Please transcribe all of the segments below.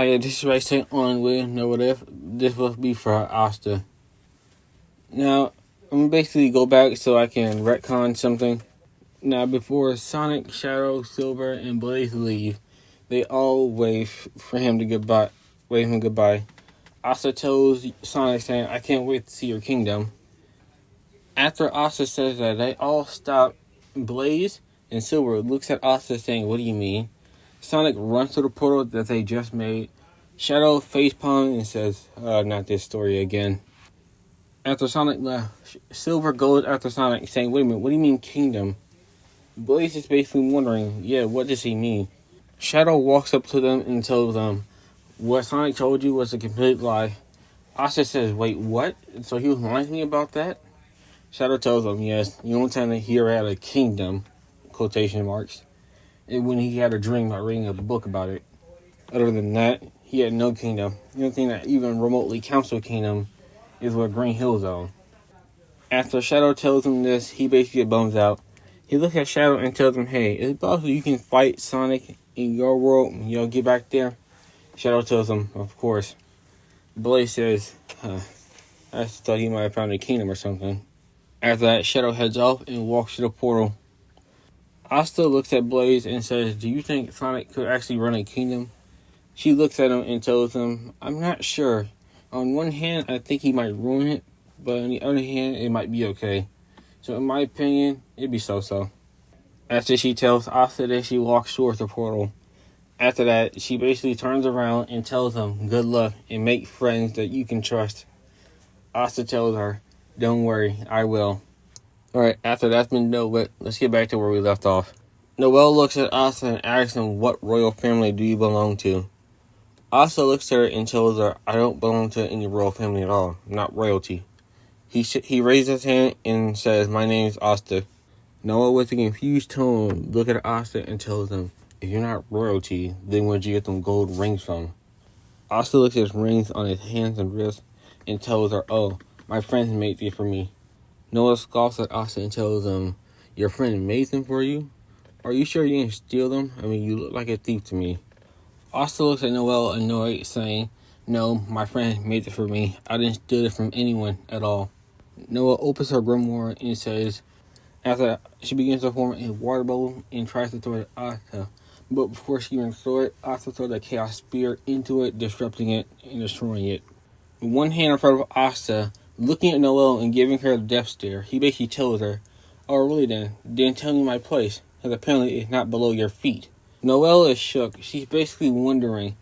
Hi, this is Ray on with No What If. This will be for Asta. Now, I'm gonna basically go back so I can retcon something. Now, before Sonic, Shadow, Silver, and Blaze leave, they all wave for him to goodbye. Wave him goodbye. Asta tells Sonic, saying, "I can't wait to see your kingdom." After Asta says that, they all stop. Blaze and Silver looks at Asta, saying, "What do you mean?" Sonic runs to the portal that they just made. Shadow facepalms and says, "Not this story again." After Sonic left, Silver goes after Sonic, saying, "Wait a minute, what do you mean kingdom?" Blaze is basically wondering, what does he mean? Shadow walks up to them and tells them, "What Sonic told you was a complete lie." Asta says, "Wait, what? So he was lying to me about that?" Shadow tells them, "Yes, you don't tend to hear at a kingdom," quotation marks, and when he had a dream about reading a book about it. Other than that, he had no kingdom. The only thing that even remotely counts for kingdom is what Green Hill's on. After Shadow tells him this, he basically bums out. He looks at Shadow and tells him, "Hey, is it possible you can fight Sonic in your world and you'll get back there?" Shadow tells him, "Of course." Blaze says, I just thought he might have found a kingdom or something. After that, Shadow heads off and walks to the portal. Asta looks at Blaze and says, "Do you think Sonic could actually run a kingdom?" She looks at him and tells him, "I'm not sure. On one hand, I think he might ruin it, but on the other hand, it might be okay. So in my opinion, it'd be so-so." After she tells Asta that, she walks towards the portal. After that, she basically turns around and tells him, "Good luck and make friends that you can trust." Asta tells her, "Don't worry, I will." Alright, after that's been dealt with, let's get back to where we left off. Noelle looks at Asta and asks him, "What royal family do you belong to?" Asta looks at her and tells her, "I don't belong to any royal family at all. I'm not royalty." He raises his hand and says, "My name is Asta." Noah, with a confused tone, looks at Asta and tells him, "If you're not royalty, then where'd you get them gold rings from?" Asta looks at his rings on his hands and wrists and tells her, "Oh, my friends made these for me." Noah scoffs at Asta and tells him, "Your friend made them for you? Are you sure you didn't steal them? I mean, you look like a thief to me." Asta looks at Noelle annoyed, saying, "No, my friend made it for me. I didn't steal it from anyone at all." Noelle opens her grimoire and says, after she begins to form a water bubble and tries to throw it at Asta. But before she can throw it, Asta throws a chaos spear into it, disrupting it and destroying it. With one hand in front of Asta, looking at Noelle and giving her the death stare, he basically tells her, "Oh, really then tell me my place, because apparently it's not below your feet." Noelle is shook. She's basically wondering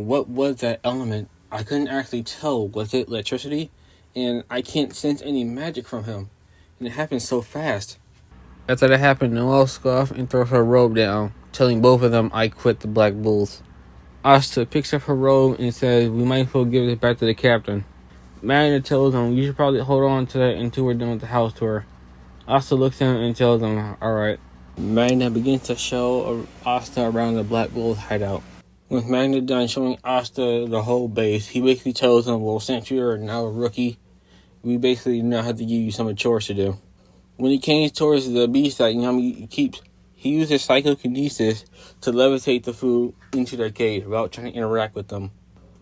what was that element. I couldn't actually tell. Was it electricity? And I can't sense any magic from him. And it happened so fast. After that happened, Noelle scoffs and throws her robe down, telling both of them, "I quit the Black Bulls." Asta picks up her robe and says, "We might as well give it back to the captain." Magna tells him, "You should probably hold on to that until we're done with the house tour." Asta looks at him and tells him, "Alright." Magna begins to show Asta around the Black Bull's hideout. With Magna done showing Asta the whole base, he basically tells him, "Well, since you're now a rookie, we basically now have to give you some chores to do." When he came towards the beast that Yami keeps, he uses psychokinesis to levitate the food into their cage without trying to interact with them.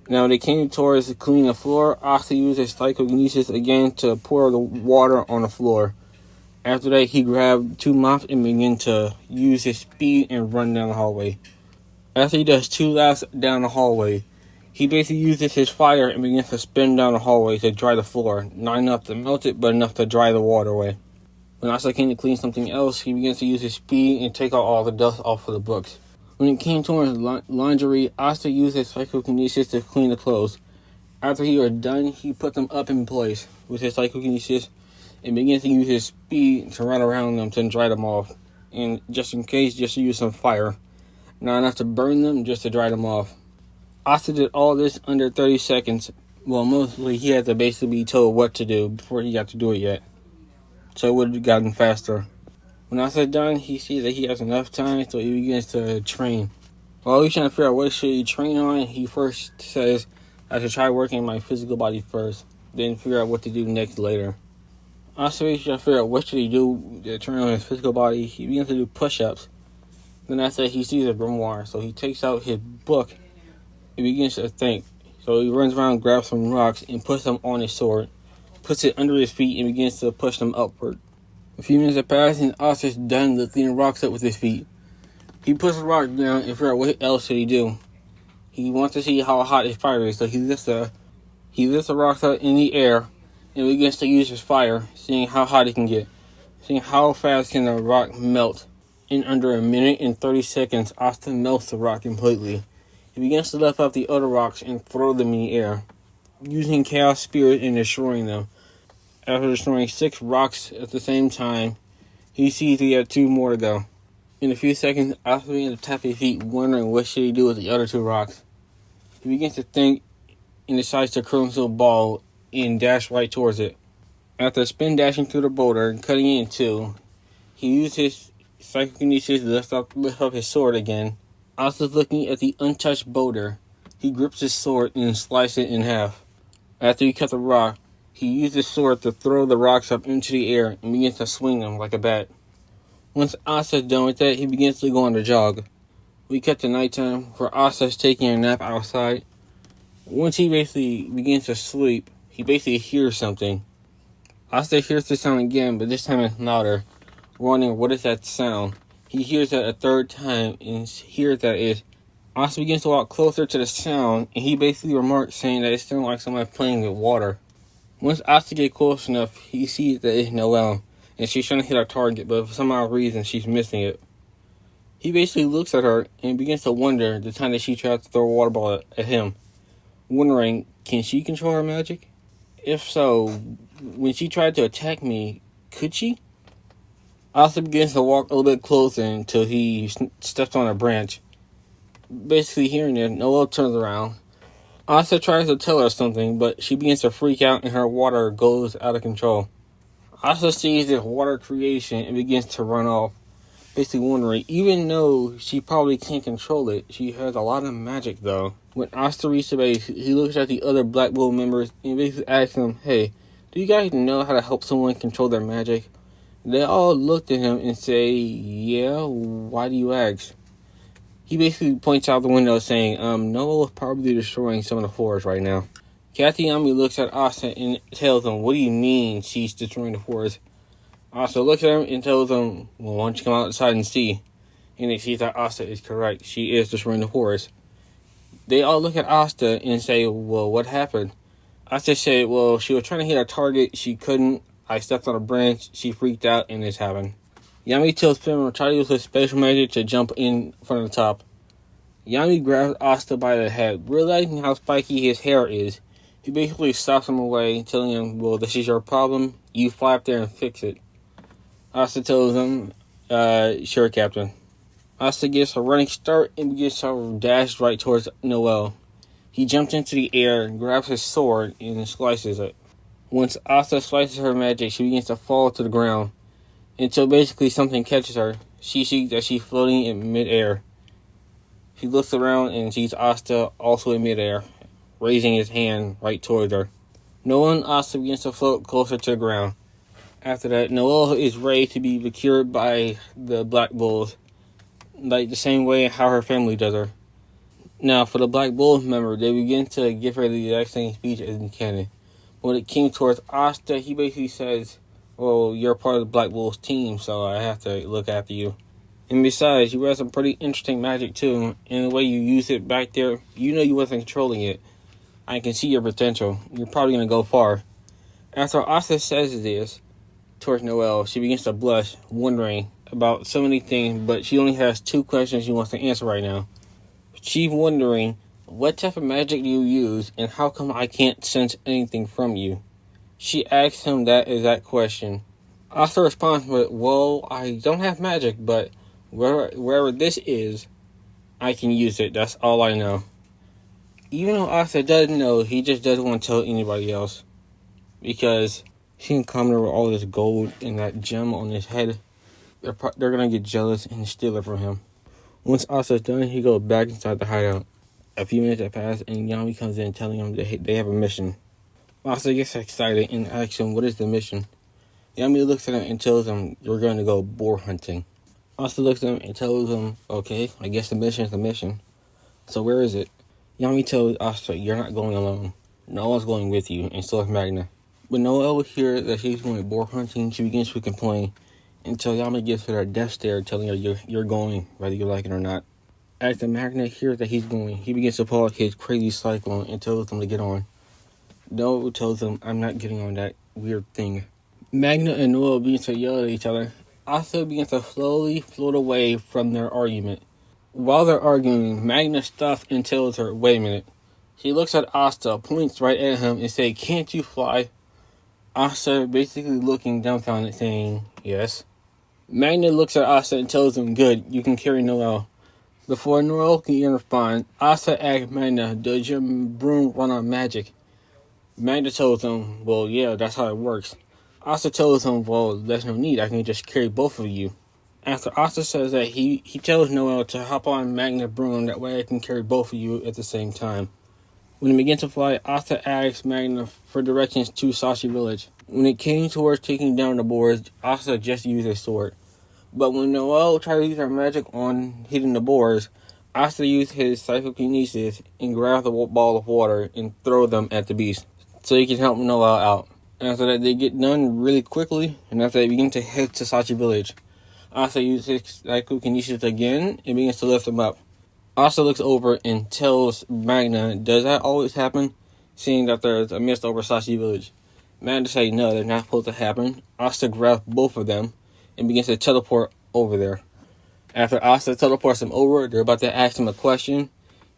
Now, when they came towards cleaning the floor, Asta uses psychokinesis again to pour the water on the floor. After that, he grabbed two mops and began to use his speed and run down the hallway. After he does 2 laps down the hallway, he basically uses his fire and begins to spin down the hallway to dry the floor. Not enough to melt it, but enough to dry the water away. When Asta came to clean something else, he begins to use his speed and take out all the dust off of the books. When it came to his lingerie, Asta used his psychokinesis to clean the clothes. After he was done, he put them up in place with his psychokinesis and begins to use his speed to run around them to dry them off. And just in case, just to use some fire. Not enough to burn them, just to dry them off. Asta did all this under 30 seconds. Well, mostly he had to basically be told what to do before he got to do it yet. So it would have gotten faster. When Asta's done, he sees that he has enough time, so he begins to train. While he's trying to figure out what should he train on, he first says, "I should try working my physical body first, then figure out what to do next later." Asta is trying to figure out what should he do to train on his physical body. He begins to do push-ups. Then after that, he sees a grimoire, so he takes out his book and begins to think. So he runs around, grabs some rocks, and puts them on his sword, puts it under his feet, and begins to push them upward. A few minutes have passed, and Asta's done lifting rocks up with his feet. He puts the rock down and figures out what else should he do. He wants to see how hot his fire is, so he lifts the rocks up in the air and begins to use his fire, seeing how hot he can get, seeing how fast can the rock melt. In under a minute and 30 seconds, Asta melts the rock completely. He begins to lift up the other rocks and throw them in the air, using Chaos Spirit and destroying them. After destroying 6 rocks at the same time, he sees he had 2 more to go. In a few seconds, Asta begins to tap his feet, wondering what should he do with the other 2 rocks. He begins to think and decides to curl into a ball and dash right towards it. After spin dashing through the boulder and cutting it in 2, he used his psychokinesis to lift up his sword again. Asta's looking at the untouched boulder. He grips his sword and slices it in half. After he cut the rock, he used his sword to throw the rocks up into the air and begins to swing them like a bat. Once Asta's done with that, he begins to go on a jog. We cut to nighttime, where Asta's taking a nap outside. Once he basically begins to sleep, he basically hears something. Asta hears the sound again, but this time it's louder. Wondering what is that sound. He hears that a third time and hears that it is. Asta begins to walk closer to the sound, and he basically remarks saying that it sounds like someone playing with water. Once Asta gets close enough, he sees that it's Noelle, and she's trying to hit our target, but for some odd reason she's missing it. He basically looks at her and begins to wonder the time that she tried to throw a water ball at him, wondering, can she control her magic? If so, when she tried to attack me, could she? Asta begins to walk a little bit closer until he steps on a branch. Basically hearing it, Noelle turns around. Asta tries to tell her something, but she begins to freak out and her water goes out of control. Asta sees this water creation and begins to run off, basically wondering, even though she probably can't control it, she has a lot of magic though. When Asta reaches the base, he looks at the other Black Bull members and basically asks them, hey, do you guys know how to help someone control their magic? They all looked at him and say, yeah, why do you ask? He basically points out the window saying, Noelle is probably destroying some of the forest right now. Katayami looks at Asta and tells him, what do you mean she's destroying the forest? Asta looks at him and tells him, well, why don't you come outside and see? And they see that Asta is correct. She is destroying the forest. They all look at Asta and say, well, what happened? Asta said, well, she was trying to hit our target. She couldn't. I stepped on a branch. She freaked out and this happened. Yami tells Pimmer to try to use his special magic to jump in front of the top. Yami grabs Asta by the head. Realizing how spiky his hair is, he basically stops him away, telling him, well, this is your problem. You fly up there and fix it. Asta tells him, sure, Captain. Asta gets a running start and begins to dash right towards Noelle. He jumps into the air, grabs his sword, and slices it. Once Asta slices her magic, she begins to fall to the ground, until basically something catches her. She sees that she's floating in midair. She looks around and sees Asta also in midair, raising his hand right towards her. Noelle and Asta begins to float closer to the ground. After that, Noelle is ready to be procured by the Black Bulls, like the same way how her family does her. Now, for the Black Bulls member, they begin to give her the exact same speech as in canon. When it came towards Asta, he basically says, well, you're part of the Black Bulls team, so I have to look after you. And besides, you have some pretty interesting magic too, and the way you use it back there, you know you wasn't controlling it. I can see your potential. You're probably going to go far. After Asta says this towards Noelle, she begins to blush, wondering about so many things, but she only has 2 questions she wants to answer right now. She's wondering, what type of magic do you use, and how come I can't sense anything from you? She asks him that exact question. Asta responds with, well, I don't have magic, but wherever this is, I can use it. That's all I know. Even though Asta does know, he just doesn't want to tell anybody else. Because she can come over all this gold and that gem on his head. They're going to get jealous and steal it from him. Once Asta's done, he goes back inside the hideout. A few minutes have passed, and Yami comes in telling him that they have a mission. Asta gets excited and asks him, what is the mission? Yami looks at him and tells him, we're going to go boar hunting. Asta looks at him and tells him, okay, I guess the mission is the mission. So where is it? Yami tells Asta, "You're not going alone. No one's going with you," and so is Magna. When Noelle hears that she's going boar hunting, she begins to complain until Yami gives her a death stare, telling her you're going, whether you like it or not. As the Magna hears that he's going, he begins to pull out his crazy cyclone and tells them to get on. Noelle tells them, "I'm not getting on that weird thing." Magna and Noelle begin to yell at each other. Asta begins to slowly float away from their argument. While they're arguing, Magna stops and tells her, "Wait a minute." She looks at Asta, points right at him, and says, "Can't you fly?" Asta basically looking dumbfounded, saying, "Yes." Magna looks at Asta and tells him, "Good, you can carry Noelle." Before Noelle can even respond, Asta asks Magna, "Does your broom run on magic?" Magna tells him, "Well, yeah, that's how it works." Asta tells him, "Well, there's no need, I can just carry both of you." After Asta says that, he tells Noelle to hop on Magna's broom, that way I can carry both of you at the same time. When they begin to fly, Asta asks Magna for directions to Sashi Village. When it came towards taking down the boars, Asta just used a sword. But when Noelle tried to use her magic on hitting the boars, Asta used his psychokinesis and grabbed the ball of water and throw them at the beast, so he can help Noelle out. After that, they get done really quickly, and after they begin to head to Sashi Village, Asta uses his psychokinesis again and begins to lift them up. Asta looks over and tells Magna, "Does that always happen?" Seeing that there's a mist over Sashi Village. Magna says no, they're not supposed to happen. Asta grabs both of them and begins to teleport over there. After Asta teleports them over, they're about to ask him a question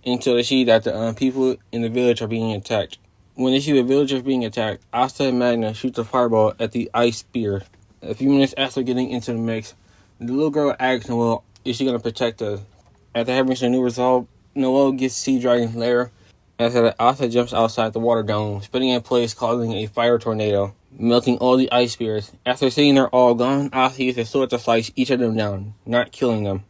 until they see that the people in the village are being attacked. When they see the villagers being attacked, Asta and Magna shoot a fireball at the ice spear. A few minutes after getting into the mix, the little girl asks Noelle, "Is she going to protect us?" After having some new resolve, Noelle gets Sea Dragon's lair. After that, Asta jumps outside the water dome, spinning in place, causing a fire tornado, melting all the ice spears. After seeing they're all gone, Asta uses a sword to slice each of them down, not killing them.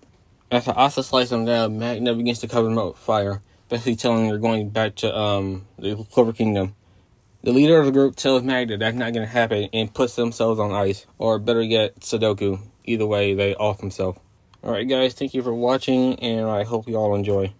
After Asta slices them down, Magna begins to cover them up with fire, basically telling them they're going back to the Clover Kingdom. The leader of the group tells Magna that's not going to happen and puts themselves on ice, or better yet, Sudoku. Either way, they off themselves. Alright guys, thank you for watching, and I hope you all enjoy.